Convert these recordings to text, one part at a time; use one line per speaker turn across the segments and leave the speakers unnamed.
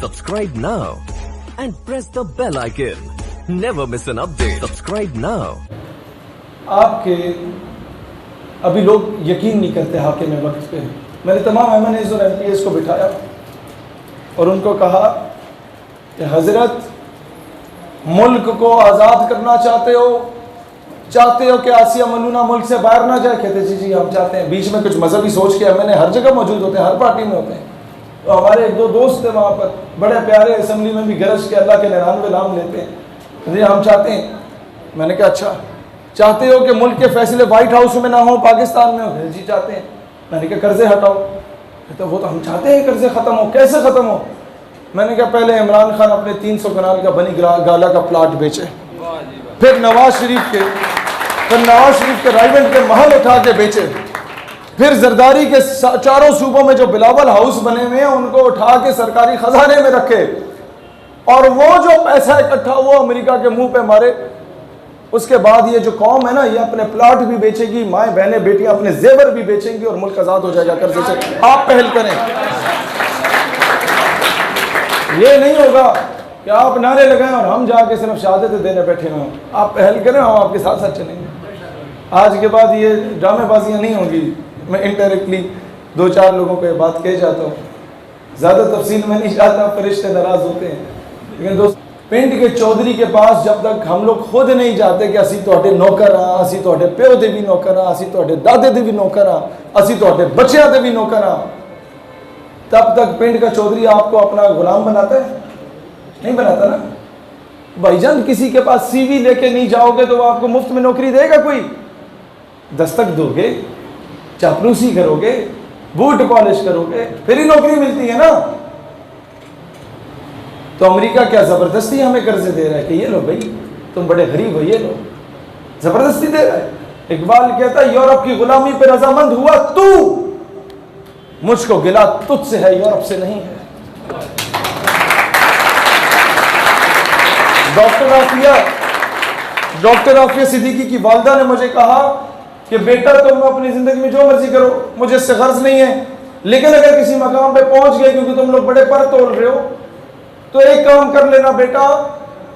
Subscribe now and press the bell icon. Never miss an update. Subscribe now.
आपके अभी लोग यकीन नहीं करते हाकिम वक्त पे। मैंने तमाम MNAs और MPAs को बिठाया और उनको कहा कि हज़रत मुल्क को आज़ाद करना चाहते हो कि आसिया मलूना मुल्क से बाहर ना जाए? कहते जी हम चाहते हैं। बीच में कुछ मजहबी सोच के MNA हर जगह मौजूद होते हैं, हर पार्टी में होते हैं। तो हमारे एक दो दोस्त थे वहाँ पर, बड़े प्यारे, असेंबली में भी गरज के अल्लाह के 99 नाम लेते हैं। जी हम चाहते हैं। मैंने कहा अच्छा, चाहते हो कि मुल्क के फैसले वाइट हाउस में ना हो, पाकिस्तान में हो? जी चाहते हैं। मैंने कहा कर्जे हटाओ। कहते वो तो हम चाहते हैं कर्जे ख़त्म हो, कैसे ख़त्म हो? मैंने कहा पहले इमरान खान अपने 300 कनाल का बनी गाला का प्लाट बेचे, फिर नवाज शरीफ के राइवेंट के महल उठा के बेचे, फिर जरदारी के चारों सूबों में जो बिलावल हाउस बने हुए हैं उनको उठा के सरकारी खजाने में रखे, और वो जो पैसा इकट्ठा हुआ अमेरिका के मुंह पे मारे। उसके बाद ये जो कौम है ना, ये अपने प्लाट भी बेचेगी, माएँ बहनें बेटियां अपने जेवर भी बेचेंगी और मुल्क आज़ाद हो जाएगा कर्जे से। आप पहल करें। ये नहीं होगा कि आप नारे लगाएं और हम जाके सिर्फ शहादत देने बैठे हुए हों। आप पहल करें, हम आपके साथ साथ चलेंगे। आज के बाद ये ड्रामेबाजियाँ नहीं होंगी। मैं इनडायरेक्टली 2-4 लोगों को ये बात कह जाता हूँ, ज़्यादा तफसील में नहीं जाता, फरिश्ते नाराज़ होते हैं। लेकिन दोस्त, पिंड के चौधरी के पास जब तक हम लोग खुद नहीं जाते कि असी तुहाडे नौकर हाँ, असी तुहाडे प्यो दे भी नौकर हाँ, असी तुहाडे दादे दे भी नौकर हाँ, असी तुहाडे बच्चों दे भी नौकर हाँ, तब तक पिंड का चौधरी आपको अपना गुलाम बनाता है? नहीं बनाता ना। भाईजान, किसी के पास CV लेके नहीं जाओगे तो वो आपको मुफ्त में नौकरी देगा कोई? दस्तक दोगे, चापलूसी करोगे, बूट पॉलिश करोगे, फिर ही नौकरी मिलती है ना। तो अमेरिका क्या जबरदस्ती हमें कर्जे दे रहा है कि ये लो भाई, तुम बड़े गरीब हो, ये लो, जबरदस्ती दे रहा है। इकबाल कहता है यूरोप की गुलामी पे रजामंद हुआ तू, मुझको गिला तुझसे है, यूरोप से नहीं है। डॉक्टर आफिया सिद्दीकी की वालिदा ने मुझे कहा कि बेटा तुम अपनी जिंदगी में जो मर्जी करो, मुझे इससे गर्ज नहीं है, लेकिन अगर किसी मकाम पे पहुंच गए क्योंकि तुम लोग बड़े पर तोल रहे हो, तो एक काम कर लेना बेटा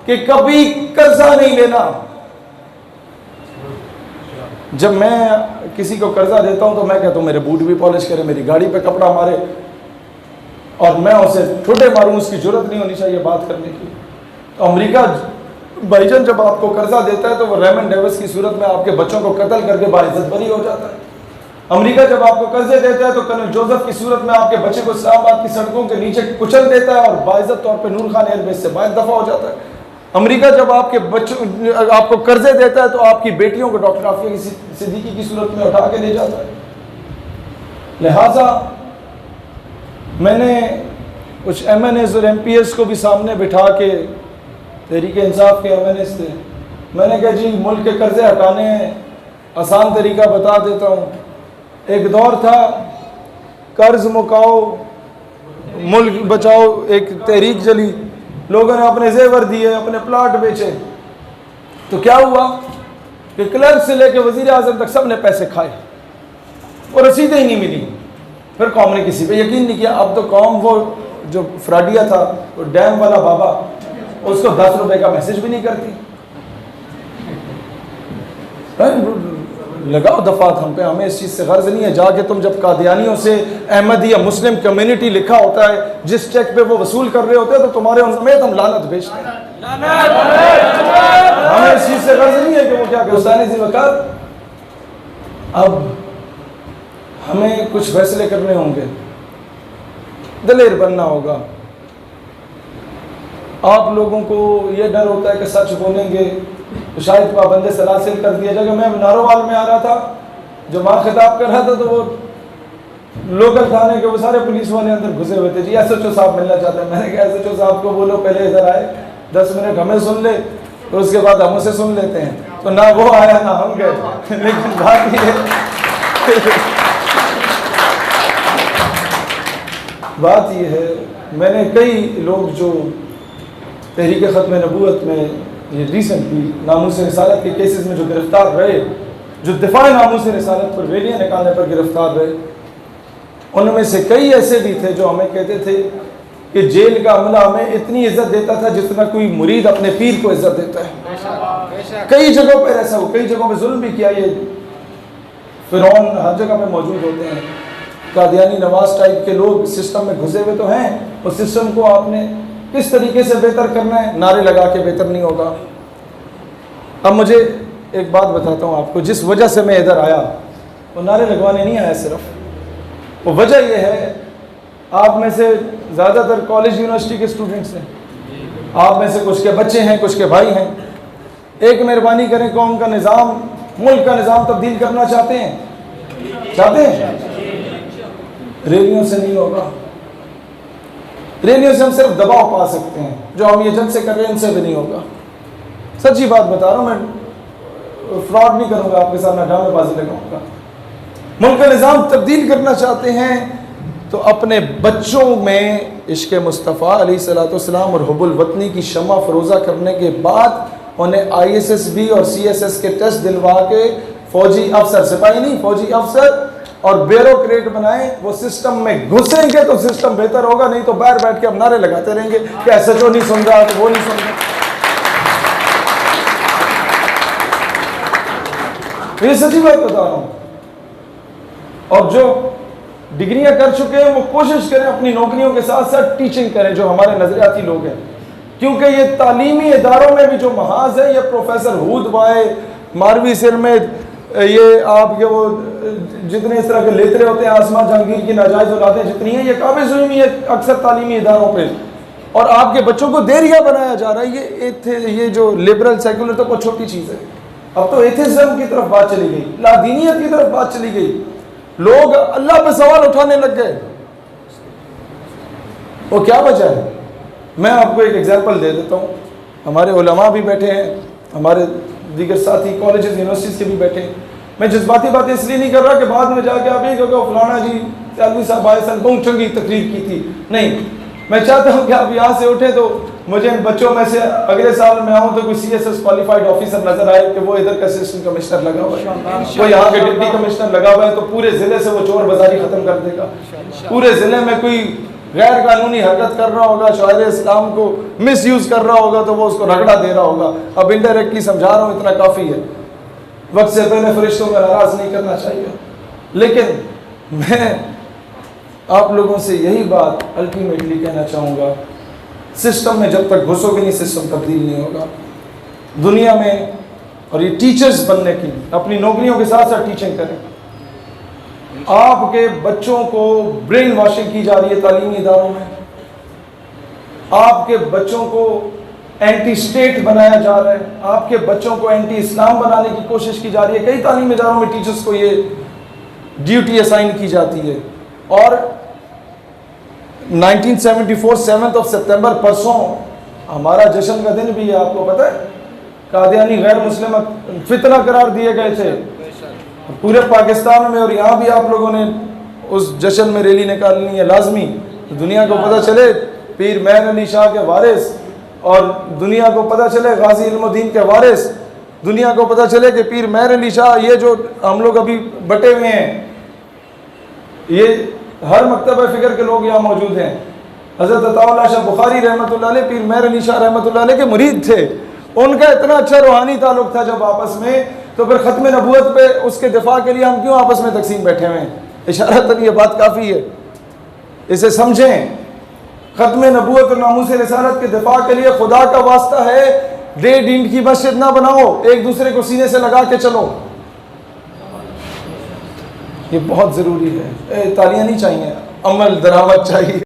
कि कभी कर्जा नहीं लेना। जब मैं किसी को कर्जा देता हूं तो मैं कहता हूं मेरे बूट भी पॉलिश करे, मेरी गाड़ी पे कपड़ा मारे, और मैं उसे ठुटे मारूं, उसकी जरूरत नहीं होनी चाहिए बात करने की। तो अमेरिका भाईजान जब आपको कर्जा देता है तो वो रेमन डेविस की सूरत में आपके बच्चों को कत्ल करके बाइज्जत बरी हो जाता है। अमेरिका जब आपको कर्जे देता है तो कर्नल जोसेफ की सूरत में आपके बच्चे को इस्लामाबाद की सड़कों के नीचे कुचल देता है और बाइज्जत तौर पे नूर खान एयरबेस से बाहर दफा हो जाता है। अमेरिका जब आपके बच्चों आपको कर्जे देता है तो आपकी बेटियों को डॉक्टर आफिया सिद्दीकी की सूरत में उठा के ले जाता है। लिहाजा मैंने कुछ MNAs और MPAs को भी सामने बिठा के, तहरीक इंसाफ के MNAs थे, मैंने कहा जी मुल्क के कर्जे हटाने आसान तरीका बता देता हूँ। एक दौर था कर्ज मुकाओ मुल्क बचाओ, एक तहरीक चली, लोगों ने अपने जेवर दिए, अपने प्लाट बेचे, तो क्या हुआ कि क्लर्क से लेके वजीर आजम तक सब ने पैसे खाए और रसीदें ही नहीं मिली। फिर कौम ने किसी पे यकीन नहीं किया। अब तो कौम वो जो फ्राडिया था, वो डैम वाला बाबा, उसको 10 रुपए का मैसेज भी नहीं करती। लगाओ दफात हम पे, हमें इस चीज़ से गर्ज नहीं है। जाके तुम जब कादियानियों से अहमदी या मुस्लिम कम्युनिटी लिखा होता है, जिस चेक पे वो वसूल कर रहे होते हैं, तो तुम्हारे उन समेत हम लानत भेजते हैं। हमें इस चीज़ से गर्ज नहीं है कि वो क्या कहते। अब हमें कुछ फैसले करने होंगे, दलेर बनना होगा। आप लोगों को ये डर होता है कि सच बोलेंगे तो शायद पाबंदे सलासिल कर दिया जाएगा। मैं नारोवाल में आ रहा था, जो वहाँ खिताब कर रहा था, तो वो लोकल थाने के वो सारे पुलिस वाले अंदर घुसे हुए थे। जी SHO साहब मिलना चाहते हैं। मैंने कहा SHO साहब को बोलो पहले इधर आए, 10 मिनट हमें सुन ले, तो उसके बाद हम उसे सुन लेते हैं। तो ना वो आया ना हम गए। लेकिन बात ये है, मैंने कई लोग जो तहरीक ख़त्म नबूवत में ये रिसेंटली नामूस रिसालत के केसेस में जो गिरफ्तार रहे, जो दिफा नामूस रिसालत पर रैलियाँ निकालने पर गिरफ्तार रहे, उनमें से कई ऐसे भी थे जो हमें कहते थे کہ جیل کا عملہ ہمیں اتنی عزت دیتا تھا جتنا کوئی مرید اپنے پیر کو عزت دیتا ہے. کئی جگہوں پر ایسا ہو, کئی جگہوں پہ ظلم بھی کیا. یہ فرعون ہر جگہ پہ موجود ہوتے ہیں. قادیانی نواز ٹائپ کے لوگ سسٹم میں گھسے ہوئے تو ہیں. اس سسٹم کو آپ نے کس طریقے سے بہتر کرنا ہے, نعرے لگا کے بہتر نہیں ہوگا. اب مجھے ایک بات بتاتا ہوں آپ کو, جس وجہ سے میں ادھر آیا وہ نعرے لگوانے نہیں آیا صرف. وہ وجہ یہ ہے, آپ میں سے زیادہ تر کالج یونیورسٹی کے اسٹوڈنٹس ہیں, آپ میں سے کچھ کے بچے ہیں, کچھ کے بھائی ہیں. ایک مہربانی کریں, قوم کا نظام, ملک کا نظام تبدیل کرنا چاہتے ہیں؟ ریلیوں سے نہیں ہوگا. ریلیوں سے ہم صرف دباؤ پا سکتے ہیں. جو ہم یہ جنگ سے کر رہے ہیں ان سے بھی نہیں ہوگا. سچی بات بتا رہا ہوں, میں فراڈ نہیں کروں گا آپ کے ساتھ, میں ڈرامے بازی لگاؤں گا. ملک کا نظام تبدیل کرنا چاہتے ہیں تو اپنے بچوں میں عشق مصطفیٰ علیہ الصلوۃ والسلام اور حب الوطنی کی شمع فروزہ کرنے کے بعد انہیں ISSB اور CSS کے ٹیسٹ دلوا کے فوجی افسر, سپاہی نہیں, فوجی افسر اور بیوروکریٹ بنائیں. وہ سسٹم میں گھسیں گے تو سسٹم بہتر ہوگا, نہیں تو باہر بیٹھ کے ہم نعرے لگاتے رہیں گے کہ SHO نہیں سن رہا تو وہ نہیں سن رہا. یہ سچی بات بتا رہا ہوں. اور جو ڈگریاں کر چکے ہیں وہ کوشش کریں اپنی نوکریوں کے ساتھ ساتھ ٹیچنگ کریں, جو ہمارے نظریاتی لوگ ہیں. کیونکہ یہ تعلیمی اداروں میں بھی جو محاذ ہے, یہ پروفیسر ہود بائے, ماروی سر میں, یہ آپ کے وہ جتنے اس طرح کے لیترے ہوتے ہیں, آسما جہانگیر کی ناجائز اولادیں جتنی ہیں, یہ قابض ہوئی ہوئی ہے اکثر تعلیمی اداروں پہ. اور آپ کے بچوں کو دیریا بنایا جا رہا ہے. یہ جو لبرل سیکولر تو کوئی چھوٹی چیز ہے. اب تو ایتھیزم کی طرف بات چلی گئی, لا دینیت کی طرف بات چلی گئی. لوگ اللہ پہ سوال اٹھانے لگ گئے. وہ کیا وجہ ہے؟ میں آپ کو ایک ایگزامپل دے دیتا ہوں. ہمارے علماء بھی بیٹھے ہیں, ہمارے دیگر ساتھی کالجز یونیورسٹیز کے بھی بیٹھے ہیں. میں جذباتی باتیں اس لیے نہیں کر رہا کہ بعد میں جا کے آپ یہ کہو فلانا جی عالمی صاحب آئے سن بہت چنگی تقریر کی تھی. نہیں, میں چاہتا ہوں کہ آپ یہاں سے اٹھیں تو مجھے ان بچوں میں سے اگلے سال میں آؤں تو کوئی CSS کوالیفائڈ آفیسر نظر آئے کہ وہ ادھر کا اسسٹنٹ کمشنر لگا ہوا ہے, وہ یہاں کے ڈپٹی کمشنر لگا ہوا ہے, تو پورے ضلع سے وہ چور بازاری ختم کر دے گا. پورے ضلع میں کوئی غیر قانونی حرکت کر رہا ہوگا, شاعر اسلام کو مس یوز کر رہا ہوگا, تو وہ اس کو رگڑا دے رہا ہوگا. اب انڈائریکٹلی سمجھا رہا ہوں, اتنا کافی ہے. وقت سے پہلے فرشتوں کو ناراض نہیں کرنا چاہیے. لیکن میں آپ لوگوں سے یہی بات الٹیمیٹلی کہنا چاہوں گا, سسٹم میں جب تک گھسو گے نہیں, سسٹم تبدیل نہیں ہوگا. دنیا میں, اور یہ ٹیچرز بننے کی اپنی نوکریوں کے ساتھ ساتھ ٹیچنگ کریں. آپ کے بچوں کو برین واشنگ کی جا رہی ہے تعلیمی اداروں میں. آپ کے بچوں کو اینٹی اسٹیٹ بنایا جا رہا ہے. آپ کے بچوں کو اینٹی اسلام بنانے کی کوشش کی جا رہی ہے. کئی تعلیمی اداروں میں ٹیچرز کو یہ ڈیوٹی اسائن کی جاتی ہے. اور 1974 7 سپتمبر پرسوں ہمارا جشن کا دن بھی ہے, آپ کو پتہ ہے. قادیانی غیر مسلم فتنہ قرار دیے گئے تھے پورے پاکستان میں, اور یہاں بھی آپ لوگوں نے اس جشن میں ریلی نکالنی ہے لازمی. دنیا کو پتہ چلے پیر مہر علی شاہ کے وارث, اور دنیا کو پتہ چلے غازی علم الدین کے وارث, دنیا کو پتہ چلے کہ پیر مہر علی شاہ, یہ جو ہم لوگ ابھی بٹے ہوئے ہیں, یہ ہر مکتبہ فکر کے لوگ یہاں موجود ہیں. حضرت عطا اللہ شاہ بخاری رحمۃ اللہ علیہ پیر مہر علی شاہ رحمۃ اللہ علیہ کے مرید تھے. ان کا اتنا اچھا روحانی تعلق تھا جب آپس میں, تو پھر ختم نبوت پہ اس کے دفاع کے لیے ہم کیوں آپس میں تقسیم بیٹھے ہوئے ہیں؟ اشارتاً یہ بات کافی ہے, اسے سمجھیں. ختم نبوت اور ناموس رسالت کے دفاع کے لیے خدا کا واسطہ ہے, ڈیڑھ اینٹ کی مسجد نہ بناؤ, ایک دوسرے کو سینے سے لگا کے چلو. یہ بہت ضروری ہے. تالیاں نہیں چاہیے, عمل درآمد چاہیے.